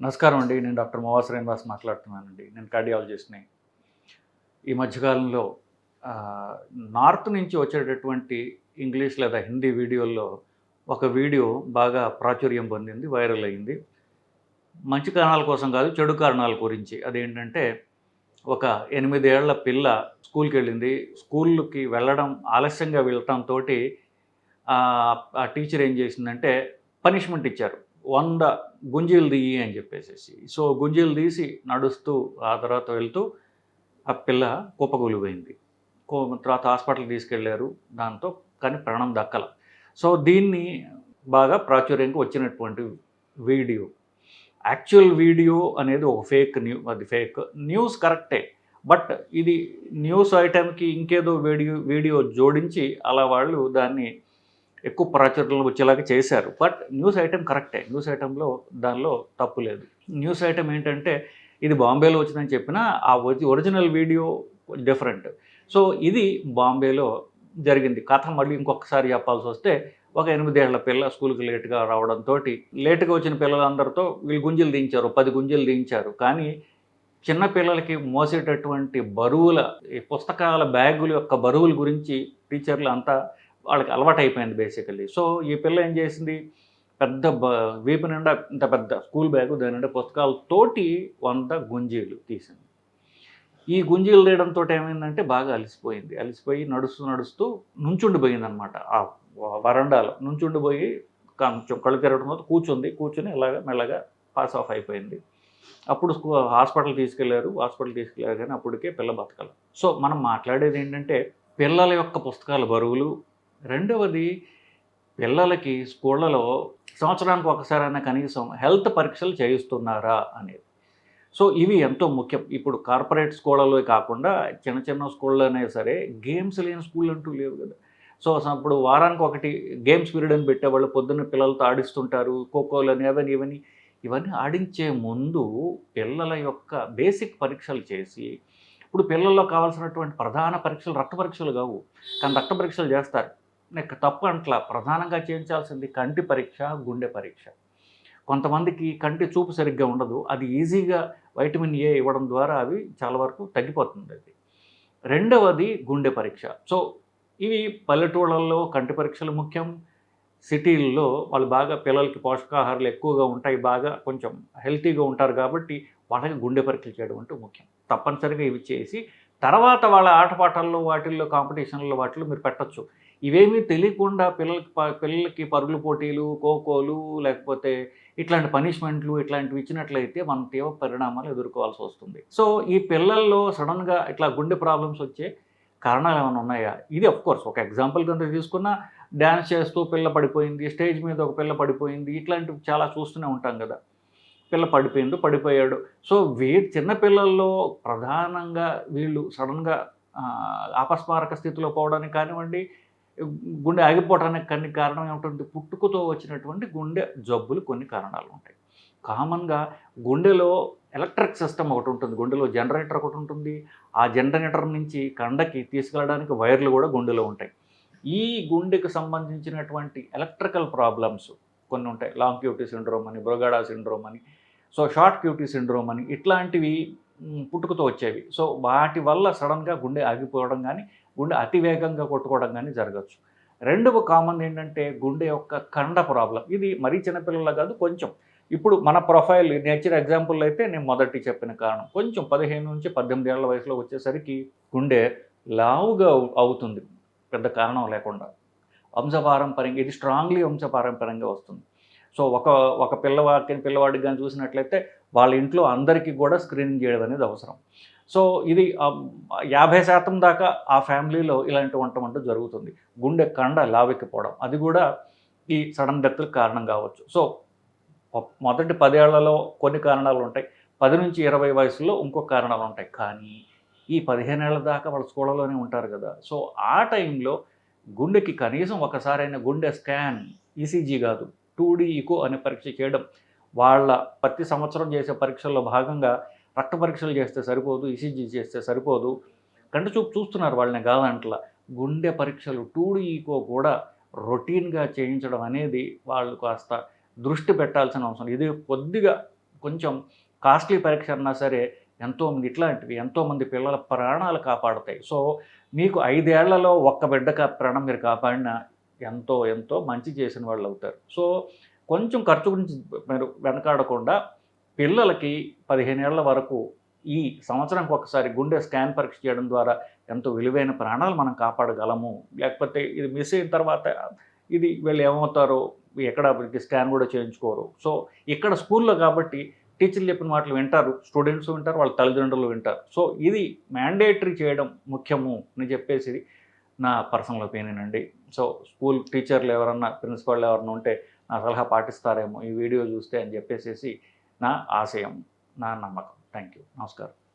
నమస్కారం అండి. నేను డాక్టర్ మోవా శ్రీనివాస్ మాట్లాడుతున్నానండి. నేను కార్డియాలజిస్ట్‌ని. ఈ మధ్యకాలంలో నార్త్ నుంచి వచ్చేటటువంటి ఇంగ్లీష్ లేదా హిందీ వీడియోల్లో ఒక వీడియో బాగా ప్రాచుర్యం పొందింది, వైరల్ అయింది. మంచి కారణాల కోసం కాదు, చెడు కారణాల గురించి. అదేంటంటే ఒక 8 ఏళ్ల పిల్ల స్కూల్‌కెళ్ళింది. స్కూల్‌కి వెళ్ళడం ఆలస్యంగా వెళ్ళటంతోటి ఆ టీచర్ ఏం చేసిందంటే పనిష్మెంట్ ఇచ్చారు. 100 గుంజీలు తీయి అని చెప్పేసేసి. సో, గుంజీలు తీసి నడుస్తూ ఆ తర్వాత వెళ్తూ ఆ పిల్ల కుప్పకూలిపోయింది. తర్వాత హాస్పిటల్‌కి తీసుకెళ్లారు. దాంతో కానీ ప్రాణం దక్కల. సో, దీన్ని బాగా ప్రాచుర్యంకి వచ్చినటువంటి వీడియో. యాక్చువల్ వీడియో అనేది ఒక అది ఫేక్. న్యూస్ కరెక్టే. బట్ ఇది న్యూస్ ఐటెమ్‌కి ఇంకేదో వీడియో జోడించి అలా వాళ్ళు దాన్ని ఎక్కువ ప్రాచుర్యంలో వచ్చేలాగా చేశారు. బట్ న్యూస్ ఐటెమ్ కరెక్టే. న్యూస్ ఐటెమ్‌లో దానిలో తప్పు లేదు. న్యూస్ ఐటెమ్ ఏంటంటే ఇది బాంబేలో వచ్చిందని చెప్పినా ఆ ఒరిజినల్ వీడియో డిఫరెంట్. సో, ఇది బాంబేలో జరిగింది. కథ మళ్ళీ ఇంకొకసారి చెప్పాల్సొస్తే ఒక 8 ఏళ్ల పిల్ల స్కూల్‌కి లేట్‌గా రావడంతోటి లేట్‌గా వచ్చిన పిల్లలందరితో వీళ్ళు గుంజీలు దించారు. 10 గుంజీలు దించారు. కానీ చిన్న పిల్లలకి మోసేటటువంటి బరువుల ఈ పుస్తకాల బ్యాగుల యొక్క బరువుల గురించి టీచర్లు అంతా వాళ్ళకి అలవాటైపోయింది బేసికల్లీ. సో, ఈ పిల్ల ఏం చేసింది, పెద్ద వీపు నిండా ఇంత పెద్ద స్కూల్ బ్యాగు, దాని నిండా పుస్తకాలతోటి 100 గుంజీలు తీసింది. ఈ గుంజీలు తీయడంతో ఏమైందంటే బాగా అలిసిపోయింది. అలిసిపోయి నడుస్తూ నుంచుండిపోయిందనమాట. ఆ వరండాలో నుంచుండిపోయి కొంచెం కళ్ళు తిరగడంతో కూర్చొని ఇలాగ మెల్లగా పాస్ ఆఫ్ అయిపోయింది. అప్పుడు హాస్పిటల్‌కి తీసుకెళ్లారు కానీ అప్పటికే పిల్ల బతకల. సో, మనం మాట్లాడేది ఏంటంటే పిల్లల యొక్క పుస్తకాల బరువులు. రెండవది పిల్లలకి స్కూళ్ళలో సంవత్సరానికి ఒకసారైనా కనీసం హెల్త్ పరీక్షలు చేయిస్తున్నారా అనేది. సో, ఇవి ఎంతో ముఖ్యం. ఇప్పుడు కార్పొరేట్ స్కూళ్ళలో కాకుండా చిన్న స్కూళ్ళైనా సరే గేమ్స్ లేని స్కూల్ అంటూ లేవు కదా. సో, ఇప్పుడు వారానికి ఒకటి గేమ్స్ పీరియడ్ అని పెట్టేవాళ్ళు. పొద్దున్న పిల్లలతో ఆడిస్తుంటారు. ఖోఖోలని ఇవన్నీ ఆడించే ముందు పిల్లల యొక్క బేసిక్ పరీక్షలు చేసి, ఇప్పుడు పిల్లల్లో కావాల్సినటువంటి ప్రధాన పరీక్షలు రక్త పరీక్షలు కావు. కానీ రక్త పరీక్షలు చేస్తారు. నీకు తప్పు అంట్లా. ప్రధానంగా చేయించాల్సింది కంటి పరీక్ష, గుండె పరీక్ష. కొంతమందికి కంటి చూపు సరిగ్గా ఉండదు. అది ఈజీగా వైటమిన్ ఏ ఇవ్వడం ద్వారా అవి చాలా వరకు తగ్గిపోతుంది అది. రెండవది గుండె పరీక్ష. సో, ఇవి పల్లెటూళ్ళల్లో కంటి పరీక్షలు ముఖ్యం. సిటీల్లో వాళ్ళు బాగా పిల్లలకి పోషకాహారాలు ఎక్కువగా ఉంటాయి. బాగా కొంచెం హెల్తీగా ఉంటారు కాబట్టి వాళ్ళకి గుండె పరీక్షలు చేయడం అంటూ ముఖ్యం. తప్పనిసరిగా ఇవి చేసి తర్వాత వాళ్ళ ఆటపాటల్లో వాటిల్లో కాంపిటీషన్‌లో వాటిలో మీరు పెట్టొచ్చు. ఇవేమీ తెలియకుండా పిల్లలకి పరుగుల పోటీలు, ఖోఖోలు లేకపోతే ఇట్లాంటి పనిష్మెంట్లు ఇట్లాంటివి ఇచ్చినట్లయితే మనం తీవ్ర పరిణామాలు ఎదుర్కోవాల్సి వస్తుంది. సో, ఈ పిల్లల్లో సడన్‌గా ఇట్లా గుండె ప్రాబ్లమ్స్ వచ్చే కారణాలు ఏమైనా ఉన్నాయా? ఇది ఆఫ్‌కోర్స్ ఒక ఎగ్జాంపుల్ కింద తీసుకున్నా డాన్స్ చేస్తూ పిల్ల పడిపోయింది, స్టేజ్ మీద ఒక పిల్ల పడిపోయింది, ఇట్లాంటివి చాలా చూస్తూనే ఉంటాం కదా. పిల్ల పడిపోయాడు. సో, చిన్న పిల్లల్లో ప్రధానంగా వీళ్ళు సడన్‌గా అపస్మారక స్థితిలో పోవడానికి కానివ్వండి, గుండె ఆగిపోవడానికి కారణం ఏమిటంటే పుట్టుకతో వచ్చినటువంటి గుండె జబ్బులు కొన్ని కారణాలు ఉంటాయి. కామన్‌గా గుండెలో ఎలక్ట్రిక్ సిస్టమ్ ఒకటి ఉంటుంది. గుండెలో జనరేటర్ ఒకటి ఉంటుంది. ఆ జనరేటర్ నుంచి కండకి తీసుకెళ్ళడానికి వైర్లు కూడా గుండెలో ఉంటాయి. ఈ గుండెకు సంబంధించినటువంటి ఎలక్ట్రికల్ ప్రాబ్లమ్స్ కొన్ని ఉంటాయి. లాంగ్ క్యూటీ సిండ్రోమ్ అని, బ్రోగాడా సిండ్రోమ్ అని, సో షార్ట్ క్యూటీ సిండ్రోమ్ అని ఇట్లాంటివి పుట్టుకతో వచ్చేవి. సో, వాటి వల్ల సడన్‌గా గుండె ఆగిపోవడం కానీ, గుండె అతివేగంగా కొట్టుకోవడం కానీ జరగచ్చు. రెండవ కామన్ ఏంటంటే గుండె యొక్క కండ ప్రాబ్లం. ఇది మరీ చిన్నపిల్లల కాదు, కొంచెం ఇప్పుడు మన ప్రొఫైల్ నేచర్ ఎగ్జాంపుల్ అయితే నేను మొదటి చెప్పిన కారణం కొంచెం 15-18 ఏళ్ల వయసులో వచ్చేసరికి గుండె లావుగా అవుతుంది పెద్ద కారణం లేకుండా. వంశపారంపర్యంగా ఇది స్ట్రాంగ్లీ వంశపారంపర్యంగా వస్తుంది. సో, ఒక పిల్లవాడికి కానీ చూసినట్లయితే వాళ్ళ ఇంట్లో అందరికీ కూడా స్క్రీనింగ్ చేయడం అనేది అవసరం. సో, ఇది 50% దాకా ఆ ఫ్యామిలీలో ఇలాంటివి ఉండటం జరుగుతుంది. గుండె కండ లావెక్కిపోవడం అది కూడా ఈ సడన్ డెత్‌లకు కారణం కావచ్చు. సో, మొదటి 10 ఏళ్లలో కొన్ని కారణాలు ఉంటాయి. 10-20 వయసులో ఇంకో కారణాలు ఉంటాయి. కానీ ఈ 15 ఏళ్ల దాకా వాళ్ళు స్కూళ్ళలోనే ఉంటారు కదా. సో, ఆ టైంలో గుండెకి కనీసం ఒకసారైనా గుండె స్కాన్, ఈసీజీ కాదు 2D ఈకో అనే పరీక్ష చేయడం. వాళ్ళ ప్రతి సంవత్సరం చేసే పరీక్షల్లో భాగంగా రక్త పరీక్షలు చేస్తే సరిపోదు, ఈసీజీ చేస్తే సరిపోదు. కంటి చూపు చూస్తున్నారు వాళ్ళని కాదంట్లా. గుండె పరీక్షలు 2D ఈకో కూడా రొటీన్‌గా చేయించడం అనేది వాళ్ళు కాస్త దృష్టి పెట్టాల్సిన అవసరం. ఇది కొద్దిగా కొంచెం కాస్ట్లీ పరీక్ష అన్నా సరే ఎంతోమంది ఇట్లాంటివి ఎంతోమంది పిల్లల ప్రాణాలు కాపాడుతాయి. సో మీకు 5 ఏళ్లలో ఒక్క బిడ్డ ప్రాణం మీరు కాపాడినా ఎంతో ఎంతో మంచి చేసిన వాళ్ళు అవుతారు. సో కొంచెం ఖర్చు గురించి మీరు వెనకాడకుండా పిల్లలకి 15 ఏళ్ల వరకు ఈ సంవత్సరానికి ఒకసారి గుండె స్కాన్ పరీక్ష చేయడం ద్వారా ఎంతో విలువైన ప్రాణాలు మనం కాపాడగలము. లేకపోతే ఇది మిస్ అయిన తర్వాత ఇది వీళ్ళు ఏమవుతారో ఎక్కడ స్కాన్ కూడా చేయించుకోరు. సో ఇక్కడ స్కూల్లో కాబట్టి టీచర్లు చెప్పిన మాటలు వింటారు, స్టూడెంట్స్ వింటారు, వాళ్ళ తల్లిదండ్రులు వింటారు. సో ఇది మ్యాండేటరీ చేయడం ముఖ్యము అని చెప్పేసి నా పర్సనల్ ఒపీనియన్ అండి. సో స్కూల్ టీచర్లు ఎవరన్నా, ప్రిన్సిపాల్ ఎవరన్నా ఉంటే నా సలహా పాటిస్తారేమో ఈ వీడియో చూస్తే అని చెప్పేసి నా ఆశయం, నా నమ్మకం. Thank you. నమస్కారం.